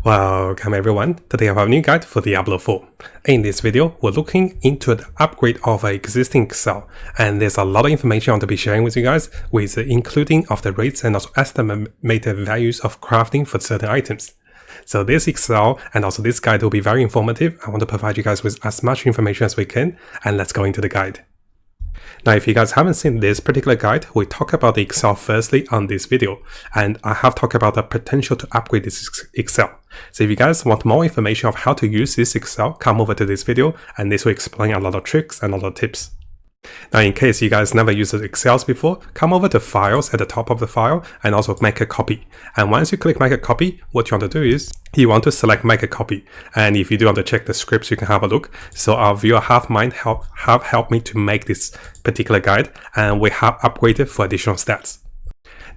Welcome everyone, today I have a new guide for Diablo 4. In this video, we're looking into the upgrade of an existing Excel, and there's a lot of information I want to be sharing with you guys, with the including of the rates and also estimated values of crafting for certain items. So this Excel and also this guide will be very informative. I want to provide you guys with as much information as we can, and let's go into the guide. Now, if you guys haven't seen this particular guide, we talk about the Excel firstly on this video, and I have talked about the potential to upgrade this Excel. So if you guys want more information of how to use this Excel, come over to this video, and this will explain a lot of tricks and a lot of tips. Now, in case you guys never used Excel before, come over to Files at the top of the file and also make a copy. And once you click Make a Copy, what you want to do is you want to select Make a Copy. And if you do want to check the scripts, you can have a look. So our viewer have helped me to make this particular guide, and we have upgraded for additional stats.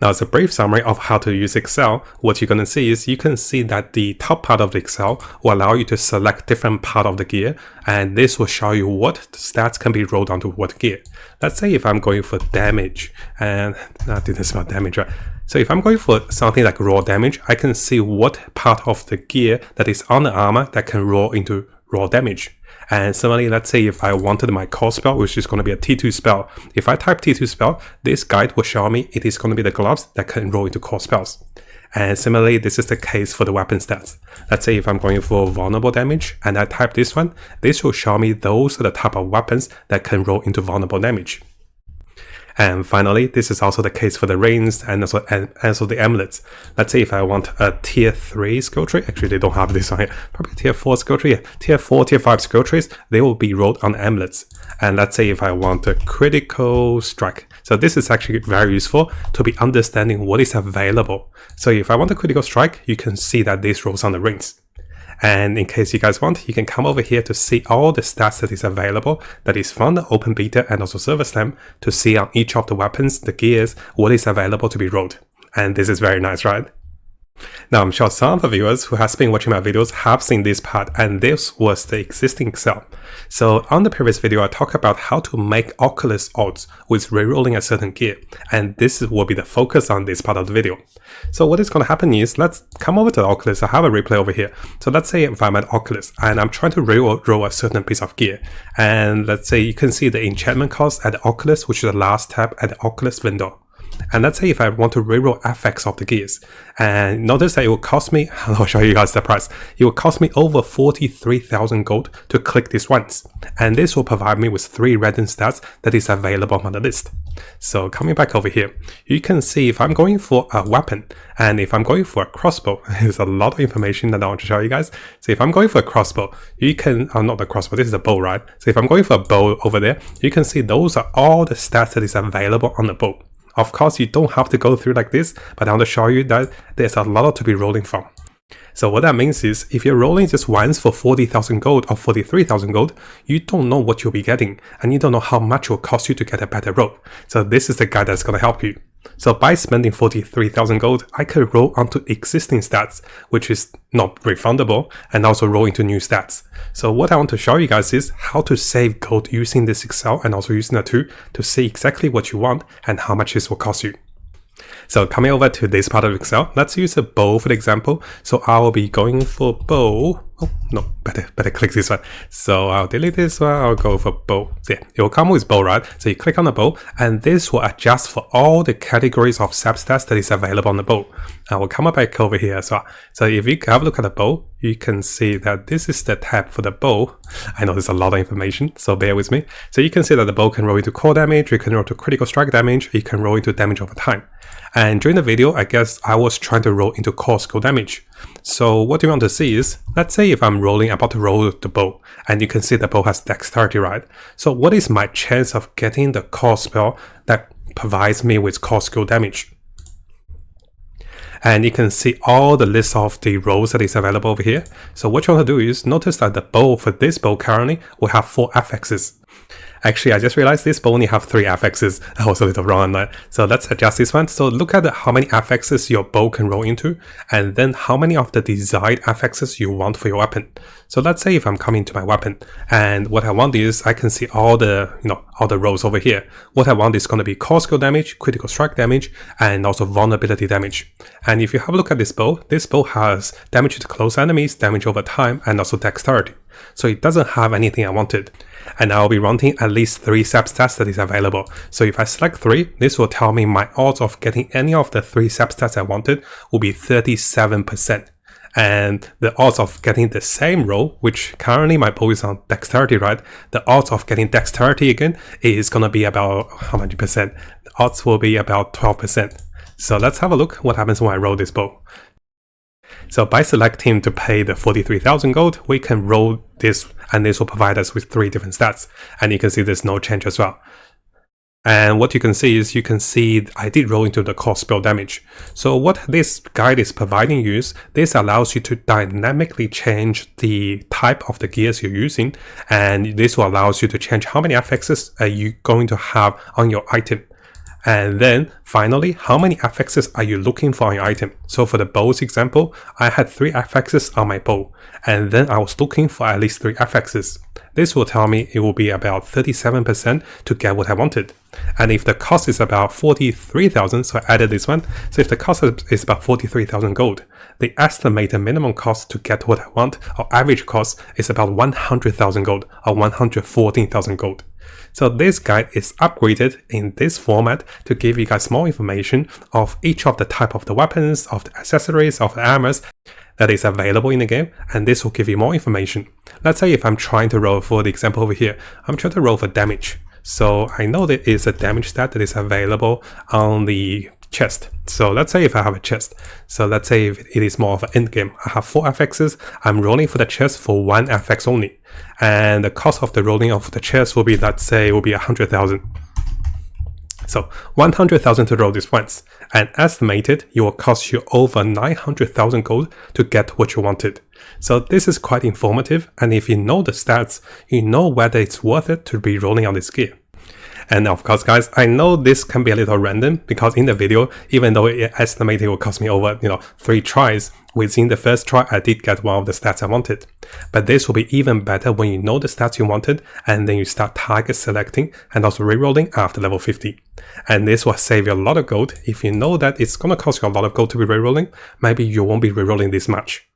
Now, as a brief summary of how to use Excel, what you're going to see is you can see that the top part of the Excel will allow you to select different part of the gear, and this will show you what stats can be rolled onto what gear. Let's say if I'm going for damage, and I didn't spell damage right. So if I'm going for something like raw damage, I can see what part of the gear that is on the armor that can roll into raw damage. And similarly, let's say if I wanted my core spell, which is going to be a T2 spell, if I type T2 spell, this guide will show me it is going to be the gloves that can roll into core spells. And similarly, this is the case for the weapon stats. Let's say if I'm going for vulnerable damage and I type this one, this will show me those are the type of weapons that can roll into vulnerable damage. And finally, this is also the case for the rings and also the amulets. Let's say if I want a tier 3 skill tree, actually they don't have this one here, probably tier 4 skill tree, yeah. Tier 4, tier 5 skill trees, they will be rolled on amulets. And let's say if I want a critical strike. So this is actually very useful to be understanding what is available. So if I want a critical strike, you can see that this rolls on the rings. And in case you guys want, you can come over here to see all the stats that is available, that is from the open beta and also server slam, to see on each of the weapons, the gears, what is available to be rolled. And this is very nice, right? Now, I'm sure some of the viewers who have been watching my videos have seen this part, and this was the existing Excel. So on the previous video, I talked about how to make Occultist odds with rerolling a certain gear, and this will be the focus on this part of the video. So what is going to happen is, let's come over to the Occultist. I have a replay over here. So let's say if I'm at Occultist and I'm trying to reroll a certain piece of gear, and let's say you can see the enchantment cost at the Occultist, which is the last tab at the Occultist window. And let's say if I want to reroll Affix of the gears, and notice that it will cost me, I'll show you guys the price, it will cost me over 43,000 gold to click this once. And this will provide me with 3 random stats that is available on the list. So coming back over here, you can see if I'm going for a weapon, and if I'm going for a crossbow, there's a lot of information that I want to show you guys. So if I'm going for a crossbow, you can, not the crossbow, this is a bow, right? So if I'm going for a bow over there, you can see those are all the stats that is available on the bow. Of course, you don't have to go through like this, but I want to show you that there's a lot to be rolling from. So what that means is, if you're rolling just once for 40,000 gold or 43,000 gold, you don't know what you'll be getting, and you don't know how much it will cost you to get a better roll. So this is the guide that's going to help you. So by spending 43,000 gold, I could roll onto existing stats, which is not refundable, and also roll into new stats. So what I want to show you guys is how to save gold using this Excel and also using the tool to see exactly what you want and how much this will cost you. So coming over to this part of Excel, let's use a bow for the example. So I will be going for bow. Oh, no, better click this one. So I'll delete this one, I'll go for bow. So yeah, it will come with bow, right? So you click on the bow, and this will adjust for all the categories of substats that is available on the bow. I will come back over here as well. So if you have a look at the bow, you can see that this is the tab for the bow. I know there's a lot of information, so bear with me. So you can see that the bow can roll into core damage, you can roll to critical strike damage, you can roll into damage over time. And during the video, I guess I was trying to roll into core skill damage. So what you want to see is, let's say if I'm about to roll the bow, and you can see the bow has dexterity, right? So what is my chance of getting the core spell that provides me with core skill damage? And you can see all the list of the rolls that is available over here. So what you want to do is, notice that the bow for this bow currently will have 4 affixes. Actually, I just realized this bow only have 3 affixes. I was a little wrong on that. So let's adjust this one. So look at how many affixes your bow can roll into, and then how many of the desired affixes you want for your weapon. So let's say if I'm coming to my weapon, and what I want is I can see all the, all the rolls over here. What I want is going to be core skill damage, critical strike damage, and also vulnerability damage. And if you have a look at this bow has damage to close enemies, damage over time, and also dexterity. So it doesn't have anything I wanted. And I'll be running at least 3 sub stats that is available. So if I select 3, this will tell me my odds of getting any of the 3 sub stats I wanted will be 37%. And the odds of getting the same roll, which currently my bow is on dexterity, right? The odds of getting dexterity again is going to be about how many percent? The odds will be about 12%. So let's have a look what happens when I roll this bow. So by selecting to pay the 43,000 gold, we can roll this, and this will provide us with 3 different stats. And you can see there's no change as well. And what you can see is I did roll into the core spell damage. So what this guide is providing you is this allows you to dynamically change the type of the gears you're using, and this will allow you to change how many affixes are you going to have on your item. And then finally, how many affixes are you looking for on your item? So for the bow's example, I had 3 affixes on my bow, and then I was looking for at least 3 affixes. This will tell me it will be about 37% to get what I wanted. And if the cost is about 43,000, so I added this one. So if the cost is about 43,000 gold, the estimated minimum cost to get what I want, or average cost, is about 100,000 gold, or 114,000 gold. So this guide is upgraded in this format to give you guys more information of each of the type of the weapons, of the accessories, of the armors that is available in the game, and this will give you more information. Let's say if I'm trying to roll, for the example over here, I'm trying to roll for damage. So I know there is a damage stat that is available on the chest. So let's say if I have a chest, so let's say if it is more of an end game, I have 4 affixes, I'm rolling for the chest for 1 affix only, and the cost of the rolling of the chest will be, let's say, will be 100,000. So 100,000 to roll this once, and estimated it will cost you over 900,000 gold to get what you wanted. So this is quite informative, and if you know the stats, you know whether it's worth it to be rolling on this gear. And of course, guys, I know this can be a little random because in the video, even though it estimated it will cost me over, 3 tries, within the first try, I did get one of the stats I wanted. But this will be even better when you know the stats you wanted, and then you start target selecting and also rerolling after level 50. And this will save you a lot of gold. If you know that it's going to cost you a lot of gold to be rerolling, maybe you won't be rerolling this much.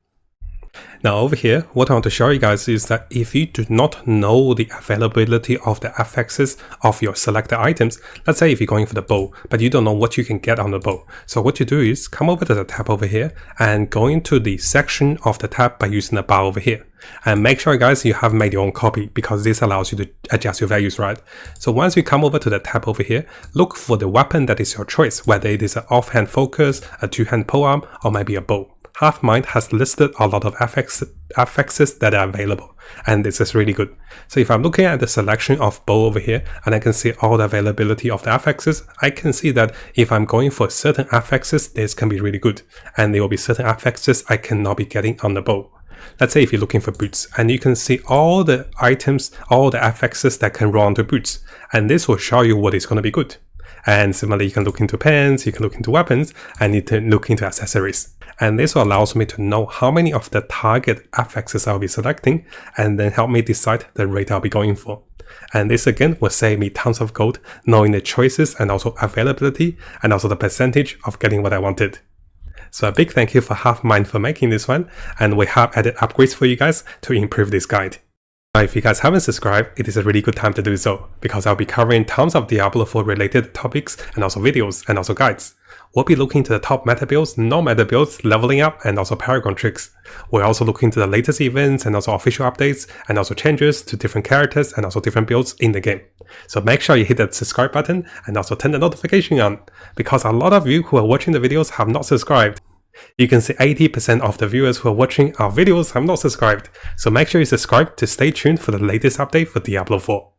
Now over here, what I want to show you guys is that if you do not know the availability of the affixes of your selected items, let's say if you're going for the bow, but you don't know what you can get on the bow. So what you do is come over to the tab over here and go into the section of the tab by using the bar over here. And make sure, guys, you have made your own copy because this allows you to adjust your values, right? So once you come over to the tab over here, look for the weapon that is your choice, whether it is an offhand focus, a 2-hand polearm, or maybe a bow. HalfMind has listed a lot of affixes that are available, and this is really good. So if I'm looking at the selection of bow over here, and I can see all the availability of the affixes, I can see that if I'm going for certain affixes, this can be really good, and there will be certain affixes I cannot be getting on the bow. Let's say if you're looking for boots, and you can see all the items, all the affixes that can roll onto boots, and this will show you what is going to be good. And similarly, you can look into pens, you can look into weapons, and you can look into accessories. And this allows me to know how many of the target affixes I'll be selecting, and then help me decide the rate I'll be going for. And this again will save me tons of gold, knowing the choices and also availability, and also the percentage of getting what I wanted. So a big thank you for HalfMind for making this one, and we have added upgrades for you guys to improve this guide. Now, if you guys haven't subscribed, it is a really good time to do so, because I'll be covering tons of Diablo 4 related topics and also videos and also guides. We'll be looking to the top meta builds, non-meta builds, leveling up, and also Paragon tricks. We're also looking to the latest events and also official updates, and also changes to different characters and also different builds in the game. So make sure you hit that subscribe button and also turn the notification on, because a lot of you who are watching the videos have not subscribed. You can see 80% of the viewers who are watching our videos have not subscribed, so make sure you subscribe to stay tuned for the latest update for Diablo 4.